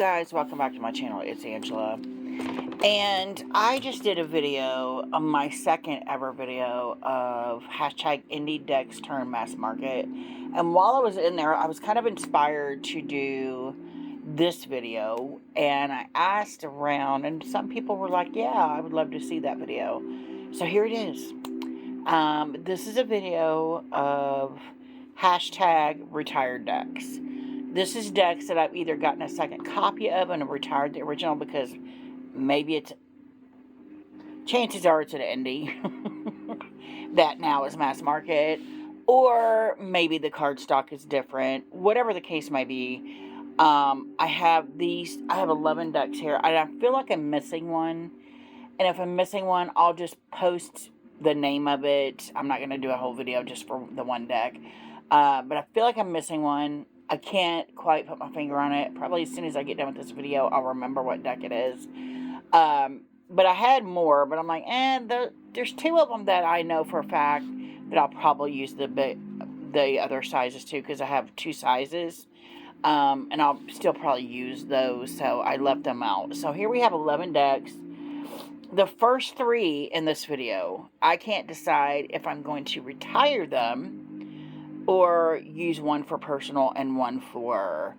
guys, welcome back to my channel. It's Angela, and I just did a video, my second ever video of hashtag indie decks turn mass market. And while I was in there, I was kind of inspired to do this video, and I asked around, and some people were like, yeah, I would love to see that video. So here it is. This is a video of hashtag retired decks. This is decks that I've either gotten a second copy of and retired the original because maybe it's, chances are it's an indie that now is mass market, or maybe the card stock is different. Whatever the case may be, I have 11 decks here, and I feel like I'm missing one. And if I'm missing one, I'll just post the name of it. I'm not going to do a whole video just for the one deck. But I feel like I'm missing one. I can't quite put my finger on it. Probably as soon as I get done with this video, I'll remember what deck it is. But I had more, but I'm like, there's two of them that I know for a fact that I'll probably use the other sizes too, because I have two sizes. And I'll still probably use those, so I left them out. So here we have 11 decks. The first three in this video, I can't decide if I'm going to retire them or use one for personal and one for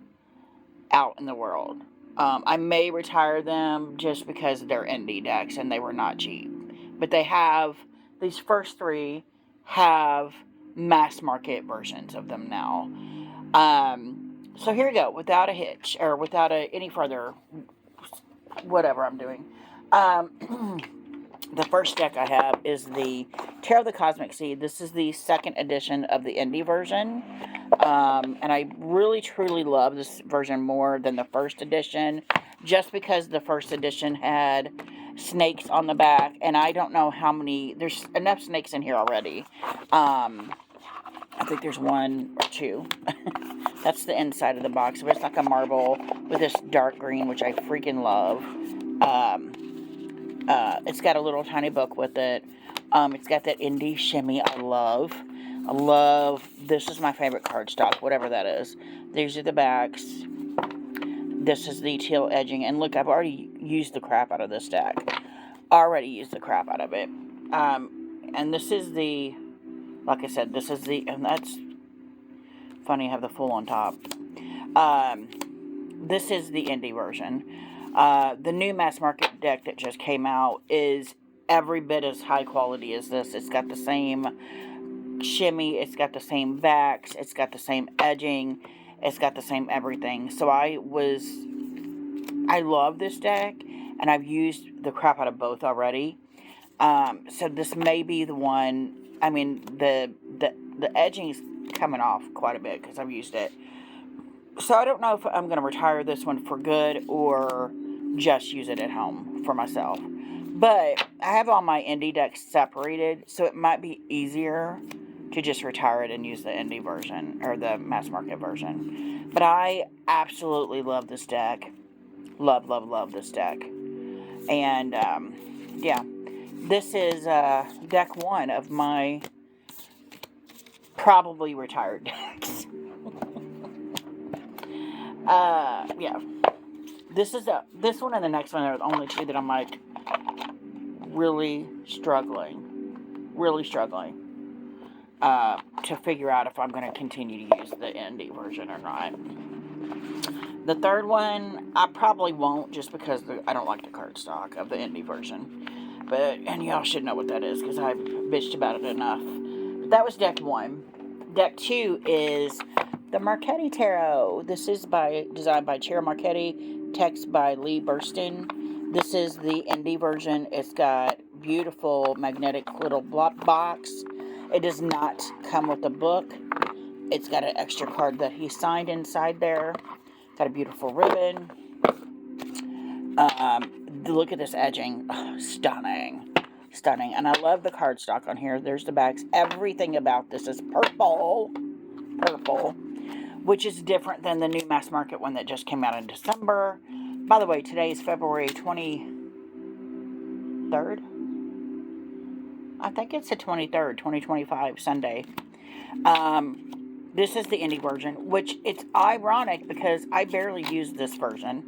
out in the world. I may retire them just because they're indie decks and they were not cheap. But these first three have mass market versions of them now. So here we go, without a hitch, or without any further, whatever I'm doing. The first deck I have is the Tarot of the Cosmic Seed. This is the second edition of the indie version. And I really, truly love this version more than the first edition, just because the first edition had snakes on the back, and I don't know how many, there's enough snakes in here already. I think there's one or two. That's the inside of the box. But it's like a marble with this dark green, which I freaking love. It's got a little tiny book with it. It's got that indie shimmy I love. This is my favorite cardstock, whatever that is. These are the backs. This is the teal edging. And look, I've already used the crap out of this deck. And this is the, like I said, and that's funny, I have the full on top. This is the indie version. The new mass market deck that just came out is every bit as high quality as this. It's got the same shimmy, it's got the same backs, it's got the same edging, it's got the same everything. So I love this deck, and I've used the crap out of both already. So this may be the one. I mean, the edging's coming off quite a bit because I've used it. So I don't know if I'm going to retire this one for good or just use it at home for myself. But I have all my indie decks separated, so it might be easier to just retire it and use the indie version, or the mass market version. But I absolutely love this deck. Love, love, love this deck. And, yeah. This is deck one of my probably retired decks. Yeah. This one and the next one are the only two that I'm like really struggling to figure out if I'm going to continue to use the indie version or not. The third one, I probably won't, just because I don't like the cardstock of the indie version. And y'all should know what that is, because I've bitched about it enough. But that was deck one. Deck two is the Marchetti Tarot. This is designed by Chiara Marchetti, text by Lee Burstyn. This is the indie version. It's got beautiful magnetic little box. It does not come with a book. It's got an extra card that he signed inside there. Got a beautiful ribbon. Look at this edging. Oh, stunning. And I love the cardstock on here. There's the backs. Everything about this is purple, which is different than the new mass market one that just came out in December. By the way, today is February 23rd. I think it's the 23rd, 2025, Sunday. This is the indie version, which it's ironic because I barely use this version.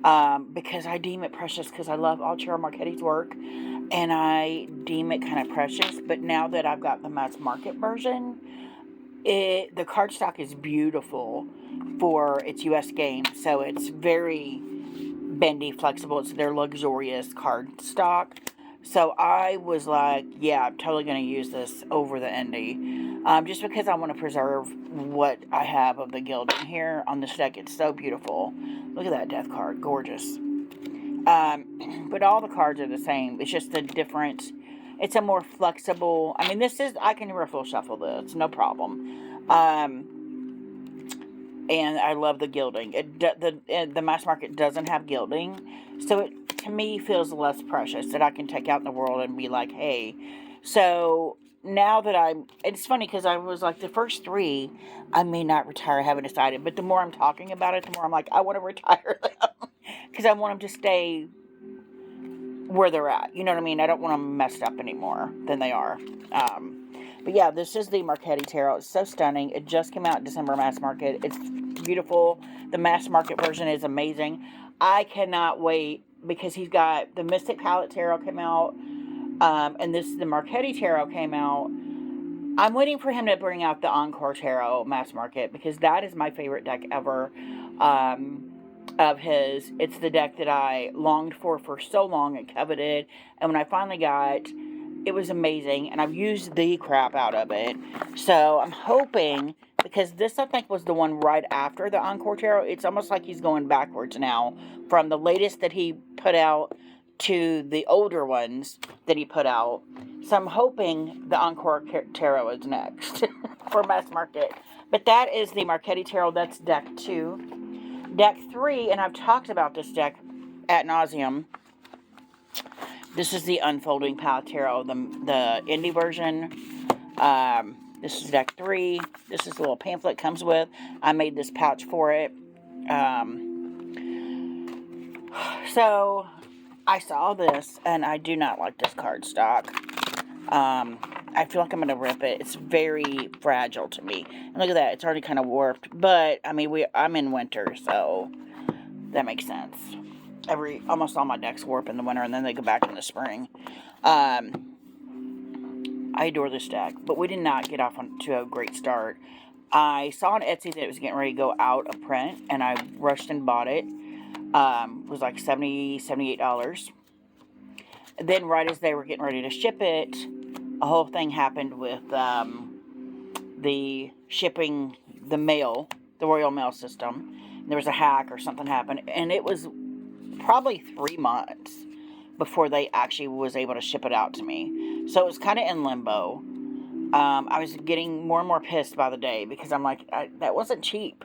because I deem it precious, because I love Altiero Marchetti's work, and I deem it kind of precious. But now that I've got the mass market version, the cardstock is beautiful for its U.S. game, so it's very bendy, flexible. It's their luxurious cardstock. So I was like, yeah, I'm totally going to use this over the Indie. Just because I want to preserve what I have of the gilding here on this deck. It's so beautiful. Look at that death card. Gorgeous. But all the cards are the same. It's just a different... It's a more flexible... I mean, this is... I can riffle shuffle this. No problem. And I love the gilding. The mass market doesn't have gilding, so it, to me, feels less precious that I can take out in the world and be like, hey. So now that it's funny because I was like, the first three, I may not retire, I haven't decided, but the more I'm talking about it, the more I'm like, I want to retire them because I want them to stay where they're at. You know what I mean? I don't want them messed up anymore than they are. But yeah, this is the Marchetti Tarot. It's so stunning. It just came out in December mass market. It's beautiful. The mass market version is amazing. I cannot wait because he's got the Mystic Palette Tarot came out, and the Marchetti Tarot came out. I'm waiting for him to bring out the Encore Tarot mass market because that is my favorite deck ever of his. It's the deck that I longed for so long and coveted, and when I finally got, it was amazing, and I've used the crap out of it. So I'm hoping, because this I think was the one right after the Encore Tarot, it's almost like he's going backwards now from the latest that he put out to the older ones that he put out. So I'm hoping the Encore Tarot is next for mass market. But that is the Marchetti Tarot. That's deck 2. Deck 3, and I've talked about this deck ad nauseum. This is the Unfolding Palette Tarot, the indie version. This is deck 3. This is the little pamphlet it comes with. I made this pouch for it. So I saw this, and I do not like this cardstock. I feel like I'm going to rip it. It's very fragile to me. And look at that. It's already kind of warped. But, I mean, I'm in winter, so that makes sense. Almost all my decks warp in the winter, and then they go back in the spring. I adore this deck, but we did not get off to a great start. I saw on Etsy that it was getting ready to go out of print, and I rushed and bought it. It was like $70, $78. And then right as they were getting ready to ship it, a whole thing happened with the shipping, the mail, the Royal Mail system. There was a hack or something happened, and it was probably 3 months before they actually was able to ship it out to me. So it was kind of in limbo. I was getting more and more pissed by the day because I'm like, that wasn't cheap.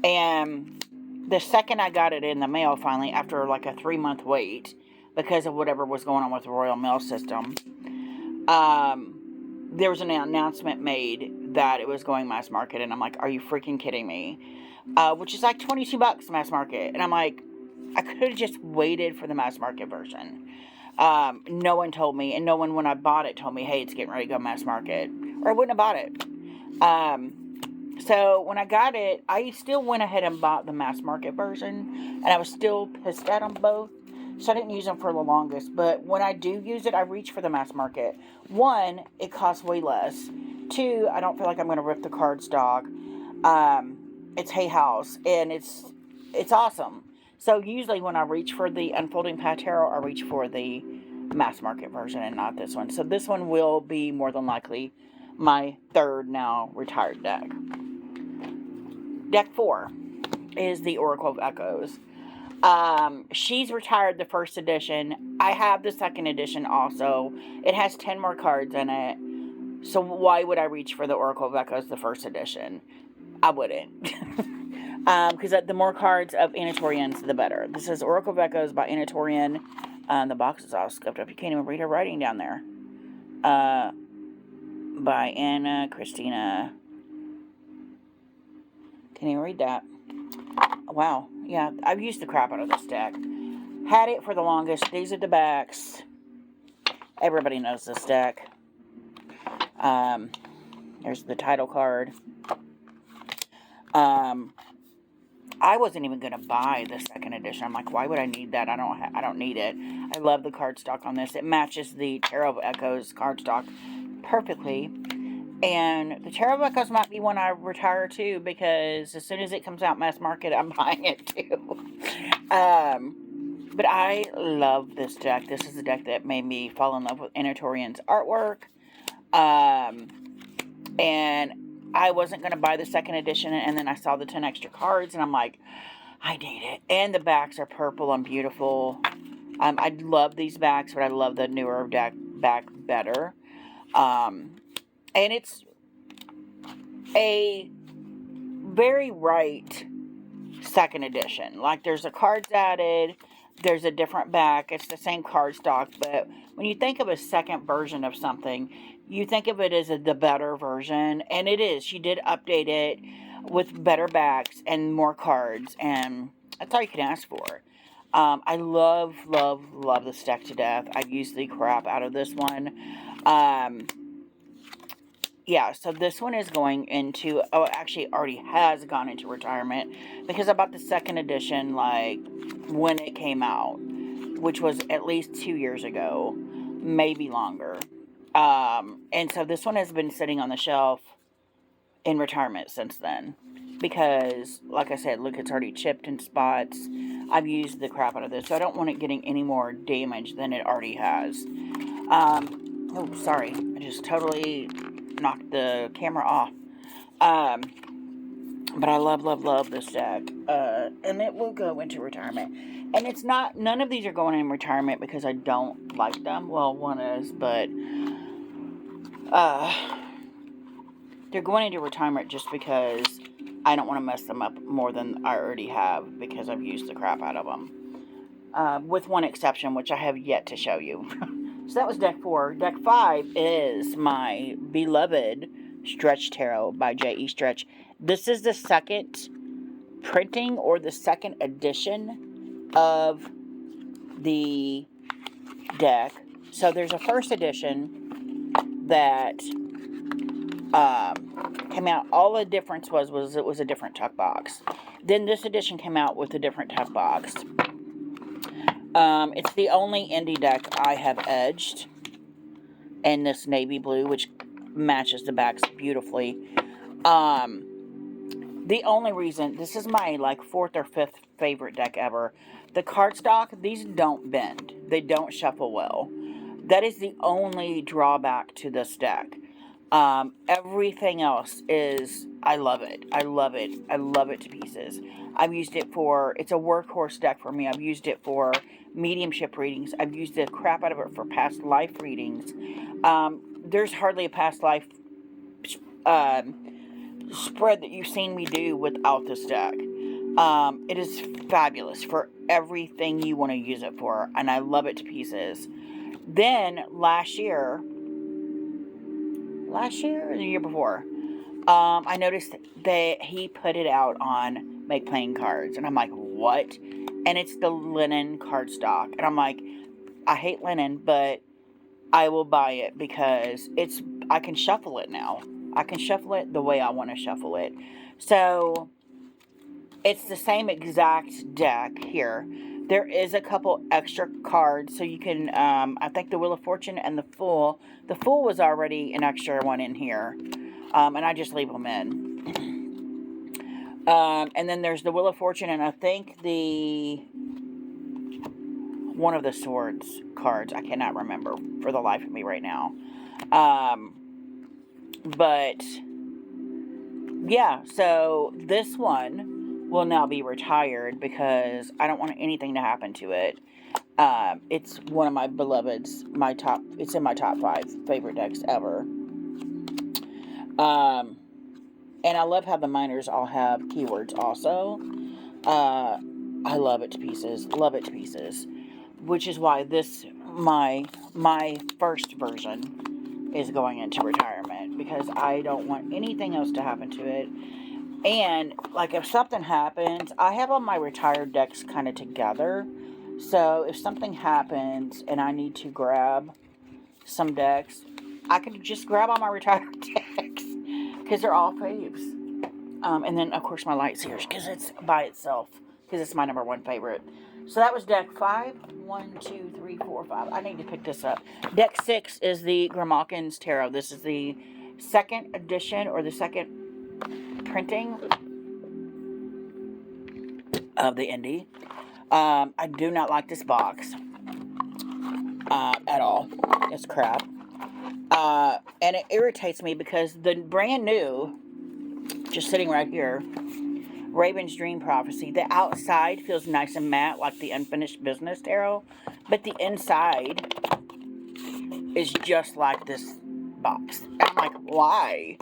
And the second I got it in the mail finally, after like a 3-month wait, because of whatever was going on with the Royal Mail system, there was an announcement made that it was going mass market, and I'm like, are you freaking kidding me? Which is like $22 mass market, and I'm like, I could have just waited for the mass market version. No one told me, and no one when I bought it told me, hey, it's getting ready to go mass market, or I wouldn't have bought it. So when I got it, I still went ahead and bought the mass market version, and I was still pissed at them both. So I didn't use them for the longest. But when I do use it, I reach for the mass market. 1, it costs way less. 2, I don't feel like I'm going to rip the cardstock. It's Hay House, and it's awesome. So usually when I reach for the Unfolding Palette Tarot, I reach for the mass market version and not this one. So this one will be more than likely my 3rd now retired deck. Deck 4 is the Oracle of Echoes. She's retired the 1st edition. I have the 2nd edition also. It has 10 more cards in it. So why would I reach for the Oracle of Echoes, the 1st edition? I wouldn't. Because the more cards of Anatorians, the better. This is Oracle of Echoes by Anatorian. The box is all scuffed up. You can't even read her writing down there. By Anna Christina. Can't even read that. Wow. Yeah, I've used the crap out of this deck. Had it for the longest. These are the backs. Everybody knows this deck. There's the title card. I wasn't even going to buy the second edition. I'm like, why would I need that? I don't need it. I love the cardstock on this. It matches the Tarot of Echoes cardstock perfectly. And the Tarot of Echoes might be one I retire too, because as soon as it comes out mass market, I'm buying it too. But I love this deck. This is the deck that made me fall in love with Anna Torrien's artwork. And I wasn't going to buy the second edition, and then I saw the 10 extra cards, and I'm like, I need it. And the backs are purple and beautiful. I love these backs, but I love the newer deck back better. And it's a very right second edition. Like, there's the cards added, there's a different back, it's the same cardstock, but when you think of a second version of something, you think of it as the better version, and it is. She did update it with better backs and more cards, and that's all you can ask for. I love this deck to death. I've used the crap out of this one. Yeah, so this one is going into, oh, it actually already has gone into retirement, because I bought the second edition, like, when it came out, which was at least 2 years ago, maybe longer. And so this one has been sitting on the shelf in retirement since then, because, like I said, look, it's already chipped in spots. I've used the crap out of this, so I don't want it getting any more damage than it already has. Oh, sorry, I just totally knocked the camera off. But I love this deck. And it will go into retirement. And it's not, none of these are going in retirement because I don't like them. Well, one is, but they're going into retirement just because I don't want to mess them up more than I already have, because I've used the crap out of them. With one exception, which I have yet to show you. So that was deck 4. Deck 5 is my beloved Stretch Tarot by J.E. Stretch. This is the second printing or the second edition of the deck. So there's a first edition that came out. All the difference was it was a different tuck box. Then this edition came out with a different tuck box. It's the only indie deck I have edged in this navy blue, which matches the backs beautifully. The only reason, this is my like 4th or 5th favorite deck ever. The cardstock, these don't bend. They don't shuffle well. That is the only drawback to this deck. Everything else is, I love it. I love it. I love it to pieces. I've used it for, it's a workhorse deck for me. I've used it for mediumship readings. I've used the crap out of it for past life readings. There's hardly a past life spread that you've seen me do without this deck. It is fabulous for everything you want to use it for, and I love it to pieces. Then last year or the year before, I noticed that he put it out on Make Playing Cards, and I'm like, what? And it's the linen cardstock, and I'm like, I hate linen, but I will buy it because I can shuffle it now. I can shuffle it the way I want to shuffle it. So it's the same exact deck here. There is a couple extra cards, so you can, I think the Wheel of Fortune and the Fool. The Fool was already an extra one in here, and I just leave them in. And then there's the Wheel of Fortune, and I think one of the Swords cards. I cannot remember for the life of me right now. But yeah, so this one will now be retired because I don't want anything to happen to it. It's one of my beloveds, it's in my top 5 favorite decks ever. And I love how the minors all have keywords also. I love it to pieces, which is why this, my first version is going into retirement, because I don't want anything else to happen to it. And like, if something happens, I have all my retired decks kind of together, so if something happens and I need to grab some decks, I can just grab all my retired decks, because they're all faves. And then, of course, my Lightseers, because it's by itself, because it's my number one favorite. So that was deck 5. 1, 2, 3, 4, 5. I need to pick this up. Deck 6 is the Grimalkin's Tarot. This is the second edition, or the second printing of the indie. I do not like this box at all. It's crap. And it irritates me because the brand new, just sitting right here, Raven's Dream Prophecy, the outside feels nice and matte like the Unfinished Business Tarot, but the inside is just like this box. And I'm like, why?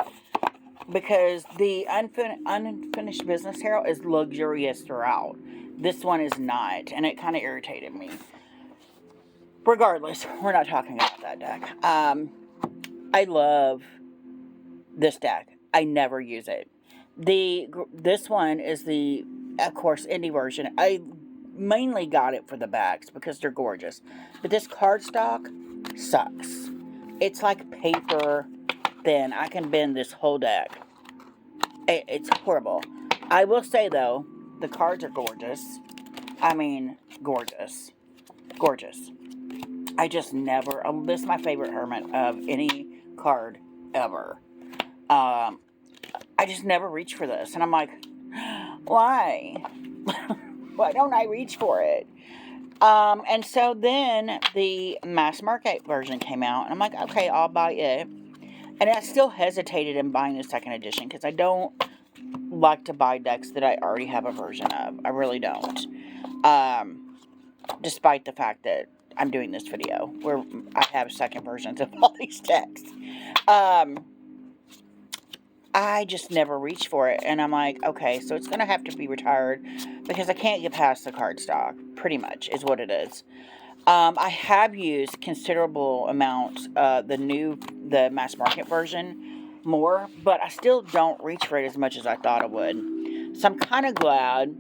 Because the Unfinished Business Tarot is luxurious throughout. This one is not, and it kind of irritated me. Regardless, we're not talking about that deck. I love this deck. I never use it. This one is the, of course, indie version. I mainly got it for the backs because they're gorgeous. But this cardstock sucks. It's like paper thin. I can bend this whole deck. It's horrible. I will say, though, the cards are gorgeous. I mean, gorgeous. Gorgeous. I just never... this is my favorite Hermit of any card ever. I just never reach for this. And I'm like, why? Why don't I reach for it? And so then the mass market version came out. And I'm like, okay, I'll buy it. And I still hesitated in buying the second edition because I don't like to buy decks that I already have a version of. I really don't. Despite the fact that I'm doing this video where I have second versions of all these decks. I just never reach for it. And I'm like, okay, so it's going to have to be retired because I can't get past the cardstock. Pretty much is what it is. I have used considerable amounts the mass market version more, but I still don't reach for it as much as I thought I would. So I'm kind of glad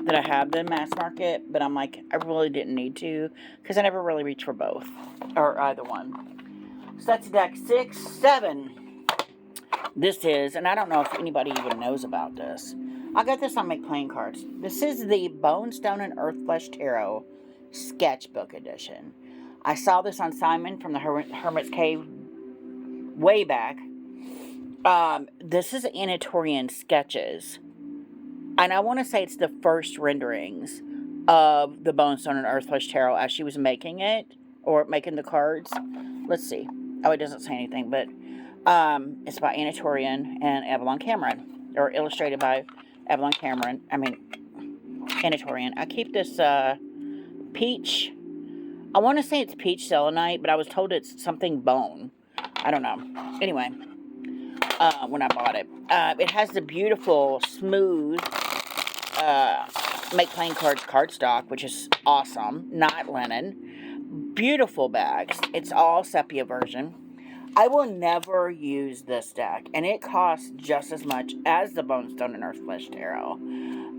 that I have the mass market, but I'm like, I really didn't need to because I never really reached for both or either one. So that's deck 6, 7. This is, and I don't know if anybody even knows about this. I got this on Make Playing Cards. This is the Bone, Stone, and Earthflesh Tarot Sketchbook Edition. I saw this on Simon from the Hermit's Cave way back. This is Anatorian Sketches. And I want to say it's the first renderings of the Bone, Stone, and Earthflesh Tarot as she was making it, or making the cards. Let's see. Oh, it doesn't say anything, but it's by Anatorian and Avalon Cameron, or illustrated by Avalon Cameron. I mean, Anatorian. I keep this peach. I want to say it's peach selenite, but I was told it's something bone. I don't know. Anyway, when I bought it, it has the beautiful, smooth Make Playing Cards cardstock, which is awesome. Not linen. Beautiful bags. It's all sepia version. I will never use this deck, and it costs just as much as the Bone, Stone, and Earthflesh Tarot.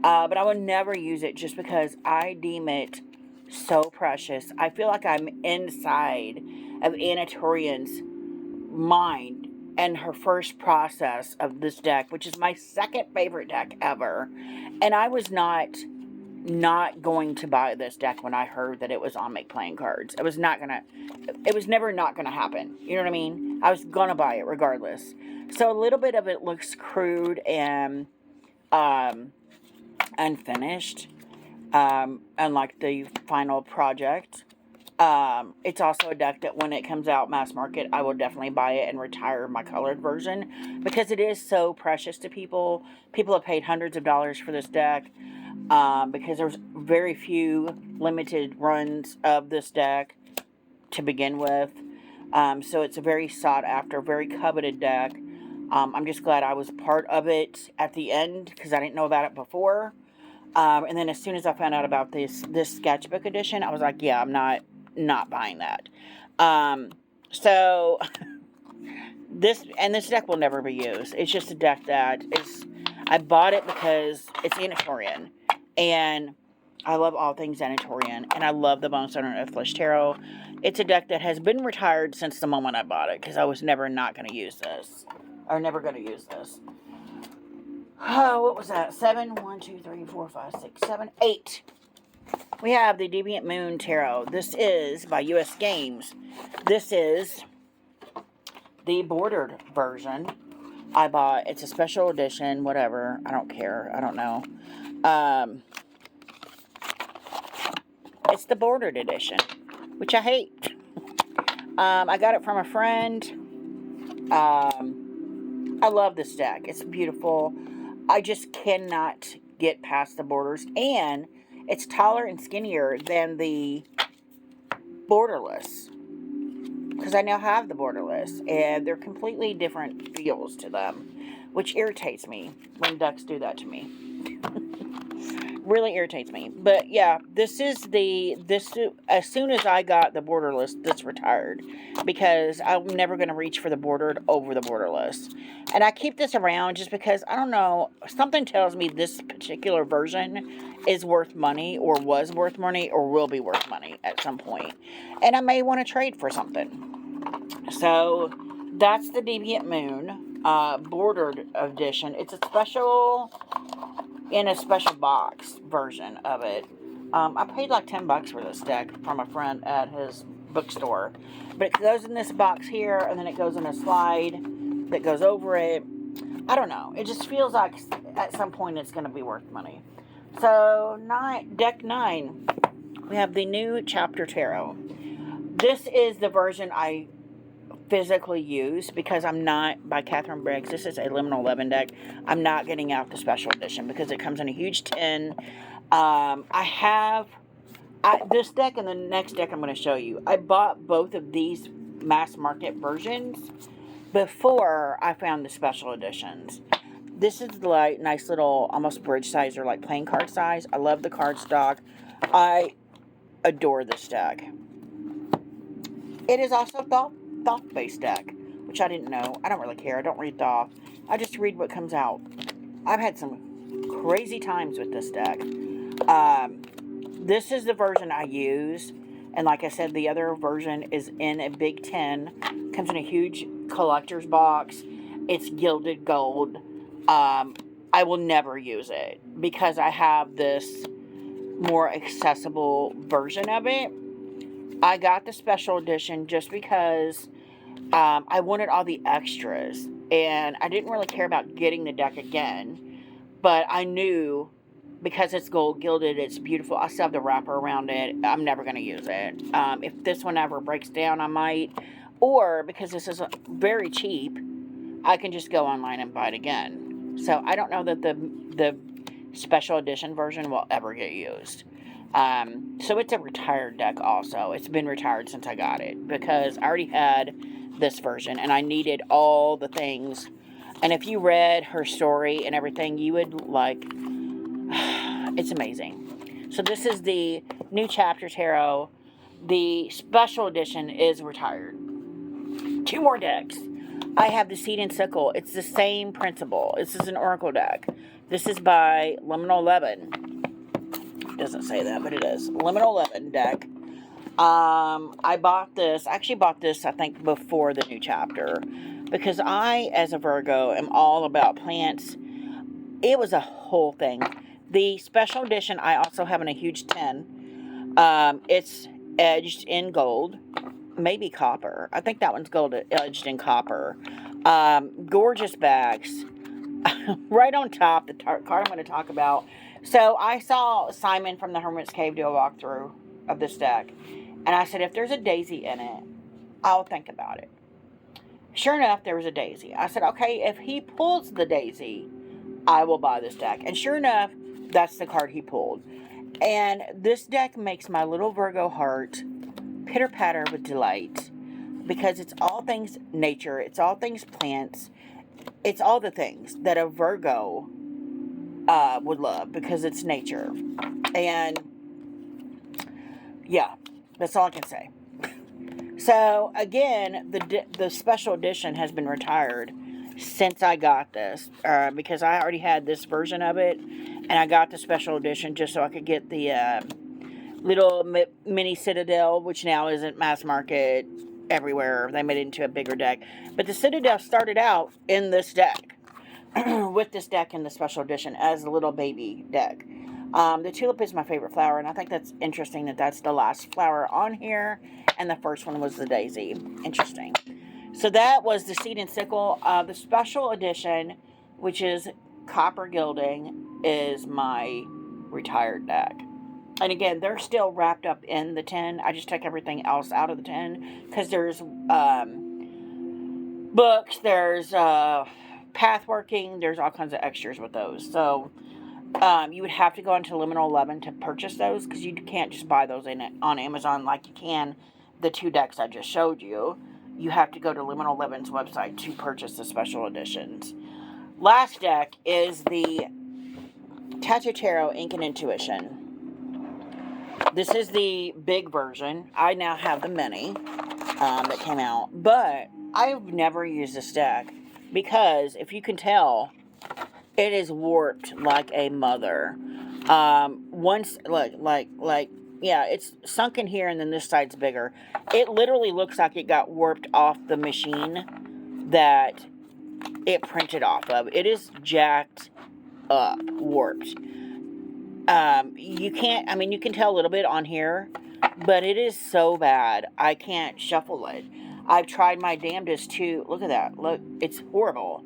But I would never use it just because I deem it so precious. I feel like I'm inside of Anatorian's mind and her first process of this deck, which is my second favorite deck ever. And I was not going to buy this deck when I heard that it was on Make Playing Cards. It was never not gonna happen. You know what I mean? I was gonna buy it regardless. So a little bit of it looks crude and unfinished, unlike the final project. It's also a deck that when it comes out mass market, I will definitely buy it and retire my colored version because it is so precious to people. People have paid hundreds of dollars for this deck because there's very few limited runs of this deck to begin with. So it's a very sought after, very coveted deck. I'm just glad I was part of it at the end because I didn't know about it before. And then as soon as I found out about this sketchbook edition, I was like, yeah, I'm not buying that. So this deck will never be used. It's just a deck that is, I bought it because it's Anatorian, and I love all things Anatorian, and I love the Bone, Stone, and Earthflesh Tarot. It's a deck that has been retired since the moment I bought it because I was never not going to use this, or never going to use this. Oh, what was that? 7, 1, 2, 3, 4, 5, 6, 7, 8. We have the Deviant Moon Tarot. This is by US Games. This is the bordered version. I bought, it's a special edition, whatever. I don't care. I don't know. It's the bordered edition, which I hate. I got it from a friend. I love this deck. It's beautiful. I just cannot get past the borders. And it's taller and skinnier than the borderless. Because I now have the borderless. And they're completely different feels to them. Which irritates me when decks do that to me. Really irritates me. But yeah, as soon as I got the borderless, this retired. Because I'm never going to reach for the bordered over the borderless. And I keep this around just because, I don't know, something tells me this particular version is worth money, or was worth money, or will be worth money at some point. And I may want to trade for something. So, that's the Deviant Moon bordered edition. It's a special, in a special box version of it. I paid like $10 for this deck from a friend at his bookstore. But it goes in this box here, and then it goes in a slide that goes over it. I don't know. It just feels like at some point it's going to be worth money. So, deck 9, we have the New Chapter Tarot. This is the version I physically use because I'm not, by Catherine Briggs, this is a Liminal 11 deck. I'm not getting out the special edition because it comes in a huge tin. This deck and the next deck I'm going to show you. I bought both of these mass market versions before I found the special editions. This is like nice little, almost bridge size or like playing card size. I love the card stock. I adore this deck. It is also Thoth-based deck, which I didn't know. I don't really care. I don't read Thoth. I just read what comes out. I've had some crazy times with this deck. This is the version I use. And like I said, the other version is in a big tin. Comes in a huge collector's box. It's gilded gold. I will never use it because I have this more accessible version of it. I got the special edition just because I wanted all the extras. And I didn't really care about getting the deck again. But I knew because it's gold gilded, it's beautiful. I still have the wrapper around it. I'm never going to use it. If this one ever breaks down, I might. Or because this is very cheap, I can just go online and buy it again. So I don't know that the special edition version will ever get used. So it's a retired deck also. It's been retired since I got it because I already had this version and I needed all the things. And if you read her story and everything, you would like, it's amazing. So this is the New Chapter Tarot. The special edition is retired. 2 more decks. I have the Seed and Sickle. It's the same principle. This is an Oracle deck. This is by Liminal 11. It doesn't say that, but it is. Liminal 11 deck. I bought this. I actually bought this, I think, before the New Chapter. Because I, as a Virgo, am all about plants. It was a whole thing. The special edition I also have in a huge tin. It's edged in gold. Maybe copper. I think that one's gold edged in copper. Gorgeous bags. Right on top, the card I'm going to talk about. So I saw Simon from the Hermit's Cave do a walkthrough of this deck. And I said, if there's a daisy in it, I'll think about it. Sure enough, there was a daisy. I said, okay, if he pulls the daisy, I will buy this deck. And sure enough, that's the card he pulled. And this deck makes my little Virgo heart pitter-patter with delight because it's all things nature, it's all things plants, it's all the things that a Virgo would love because it's nature. And yeah, that's all I can say. So again, the special edition has been retired since I got this because I already had this version of it and I got the special edition just so I could get the little mini Citadel, which now isn't mass market everywhere. They made it into a bigger deck. But the Citadel started out in this deck. with this deck in the special edition as a little baby deck. The tulip is my favorite flower, and I think that's interesting that that's the last flower on here, and the first one was the daisy. Interesting. So that was the Seed and Sickle. The special edition, which is copper gilding, is my retired deck. And again, they're still wrapped up in the tin. I just took everything else out of the tin because there's books, there's pathworking, there's all kinds of extras with those. So you would have to go into Liminal 11 to purchase those because you can't just buy those on Amazon like you can the 2 decks I just showed you. You have to go to Liminal 11's website to purchase the special editions. Last deck is the Tattoo Tarot Ink and Intuition. This is the big version. I now have the mini that came out, but I've never used this deck because, if you can tell, it is warped like a mother. Once, yeah, it's sunken here, and then this side's bigger. It literally looks like it got warped off the machine that it printed off of. It is jacked up, warped. You can't, I mean, you can tell a little bit on here, but it is so bad, I can't shuffle it. I've tried my damnedest to, look at that, look, it's horrible.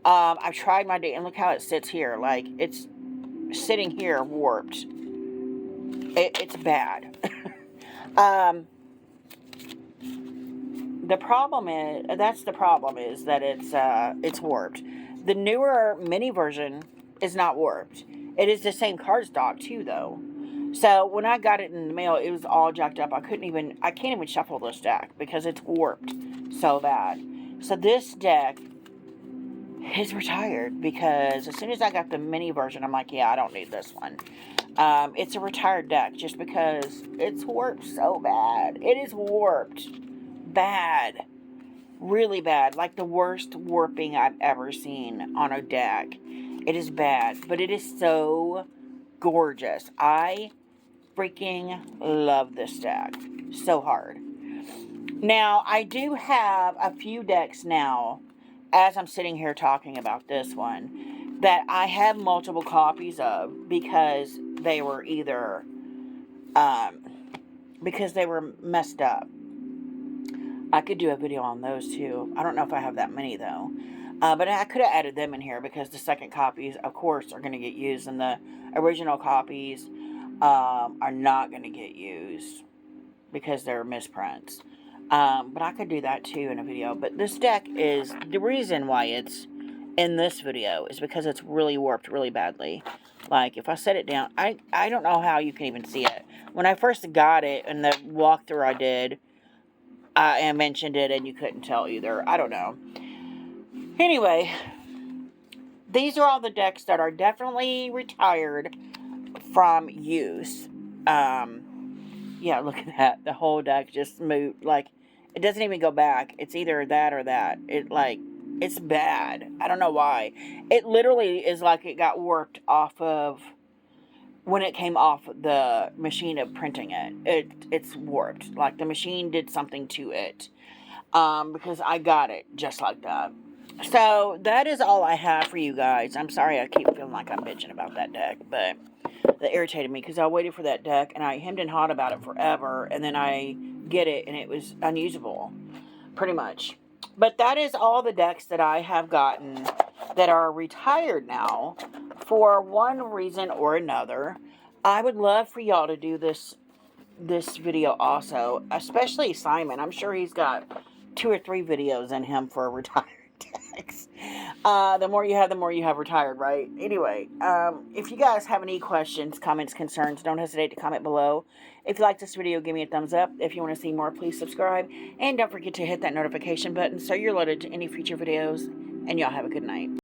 I've tried my damn, and look how it sits here, like, it's sitting here warped. It's bad. The problem is, that's the problem, is that it's warped. The newer mini version is not warped. It is the same cardstock too, though. So when I got it in the mail, it was all jacked up. I can't even shuffle this deck because it's warped so bad. So this deck is retired because as soon as I got the mini version, I'm like, yeah, I don't need this one. It's a retired deck just because it's warped so bad. It is warped bad. Really bad. Like the worst warping I've ever seen on a deck. It is bad, but it is so gorgeous. I freaking love this deck so hard. Now, I do have a few decks now, as I'm sitting here talking about this one, that I have multiple copies of because they were either, because they were messed up. I could do a video on those too. I don't know if I have that many though. But I could have added them in here because the second copies, of course, are going to get used, and the original copies are not going to get used because they're misprints. But I could do that too in a video. But this deck is, the reason why it's in this video is because it's really warped really badly. Like, if I set it down, I don't know how you can even see it. When I first got it, and the walkthrough I did, I mentioned it, and you couldn't tell either. I don't know. Anyway, these are all the decks that are definitely retired from use. Yeah, look at that. The whole deck just moved. Like, it doesn't even go back. It's either that or that. It's bad. I don't know why. It literally is like it got warped off of, when it came off the machine of printing it. It's warped. Like, the machine did something to it. Because I got it just like that. So, that is all I have for you guys. I'm sorry I keep feeling like I'm bitching about that deck, but that irritated me because I waited for that deck, and I hemmed and hawed about it forever, and then I get it, and it was unusable, pretty much. But that is all the decks that I have gotten that are retired now for one reason or another. I would love for y'all to do this video also, especially Simon. I'm sure he's got 2 or 3 videos in him for retired decks. The more you have retired, right? Anyway, if you guys have any questions, comments, concerns, don't hesitate to comment below. If you like this video, give me a thumbs up. If you want to see more, please subscribe. And don't forget to hit that notification button so you're alerted to any future videos. And y'all have a good night.